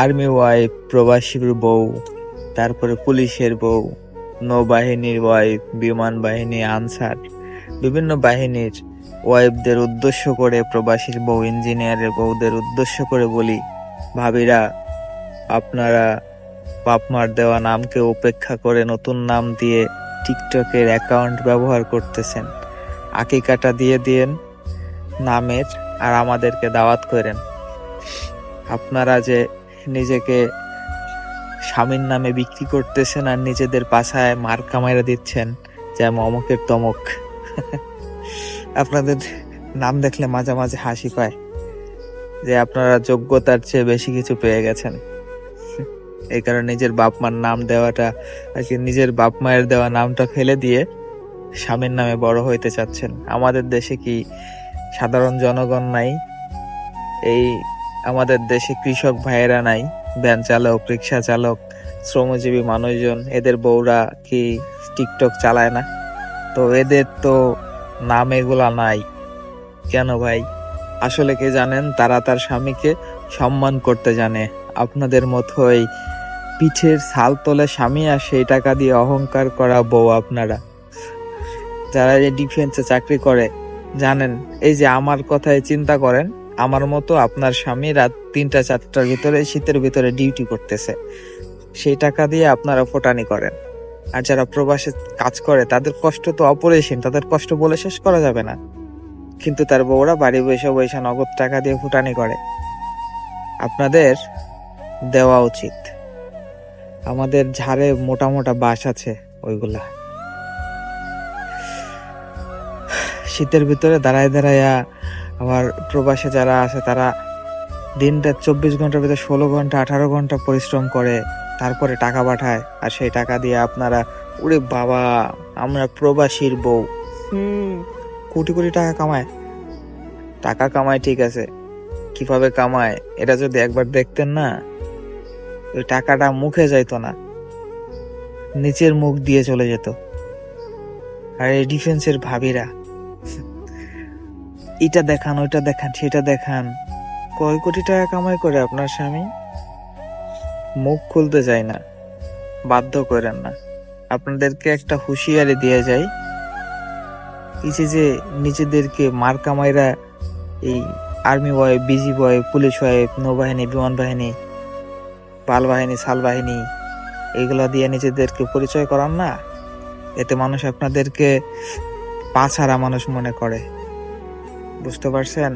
Army wife, প্রবাসীর বউ, তারপরে পুলিশের বউ, নৌবাহিনীর ওয়াইফ, বিমান বাহিনী, আনসার, বিভিন্ন বাহিনীর ওয়াইফদের উদ্দেশ্য করে, প্রবাসীর বউ, ইঞ্জিনিয়ারের বউদের উদ্দেশ্য করে বলি, ভাবিরা, আপনারা বাপ মার দেওয়া নামকে উপেক্ষা করে নতুন নাম দিয়ে টিকটকের অ্যাকাউন্ট ব্যবহার করতেছেন। আকিকাটা দিয়ে দিয়েন নামের, আর আমাদেরকে দাওয়াত করেন। আপনারা যে নিজেকে স্বামীর নামে বিক্রি করতেছেন আর নিজেদের পাছায় মার্কা মাইরা দিচ্ছেন যে অমকের তমক। আপনাদের নাম দেখলে মাঝে মাঝে হাসি পায় যে আপনারা যোগ্যতার চেয়ে বেশি কিছু পেয়ে গেছেন। এই কারণে নিজের বাপ মার নাম দেওয়াটা আর কি, নিজের বাপ মায়ের দেওয়া নামটা ফেলে দিয়ে স্বামীর নামে বড় হইতে চাচ্ছেন। আমাদের দেশে কি সাধারণ জনগণ নাই? এই আমাদের দেশে কৃষক ভাইয়েরা নাই? ভ্যান চালক, রিক্সা চালক, শ্রমজীবী মানুষজন, এদের বউরা কি টিকটক চালায় না? তো এদের তো নাম এগুলা নাই কেন ভাই? আসলে কি জানেন, তারা তার স্বামীকে সম্মান করতে জানে। আপনাদের মতোই পিঠের ছাল তোলে স্বামী আর সেই টাকা দিয়ে অহংকার করা বউ আপনারা। যারা এই ডিফেন্সে চাকরি করে জানেন, এই যে আমার কথায় চিন্তা করেন, আমার মতো আপনার স্বামী রাত 3টা-4টার ভিতরে শীতের ভিতরে ডিউটি করতেছে, সেই টাকা দিয়ে আপনারা ফোটানি করেন। আর যারা প্রবাসে কাজ করে তাদের কষ্ট তো অপরিসীম, তাদের কষ্ট বলে শেষ করা যাবে না। কিন্তু তার বউরা বাড়ি বসে বসে নগদ টাকা দিয়ে ফুটানি করে। আপনাদের দেওয়া উচিত। আমাদের ঝাড়ে মোটা মোটা বাঁশ আছে, ওইগুলা শীতের ভিতরে দাঁড়ায় দাঁড়াইয়া, আবার প্রবাসে যারা আছে তারা দিনটা 24 ঘন্টার ভিতরে 16 ঘন্টা 18 ঘন্টা পরিশ্রম করে, তারপরে টাকা পাঠায়। আর সেই টাকা দিয়ে আপনারা, ওরে বাবা, আমরা প্রবাসীর বউ, কোটি কোটি টাকা কামায়। টাকা কামায় ঠিক আছে, কিভাবে কামায় এটা যদি একবার দেখতেন না, ওই টাকাটা মুখে যাইতো না, নিচের মুখ দিয়ে চলে যেত। আর এই ডিফেন্সের ভাবিরা এটা দেখান, ওইটা দেখান, সেটা দেখান, কয় কোটি টাকা কামাই করে আপনার স্বামী, মুখ খুলতে চায় না। বাধ্য করেন না। আপনাদেরকে একটা হুঁশিয়ারি দিয়ে যায়, এই যে নিজেদেরকে মার্কা মাইরা এই army wife, busy wife, police wife, নৌবাহিনী, বিমান বাহিনী, পাল বাহিনী, সাল বাহিনী, এগুলা দিয়ে নিজেদেরকে পরিচয় করান না, এতে মানুষ আপনাদেরকে পা ছাড়া মানুষ মনে করে। বুঝতে পারছেন?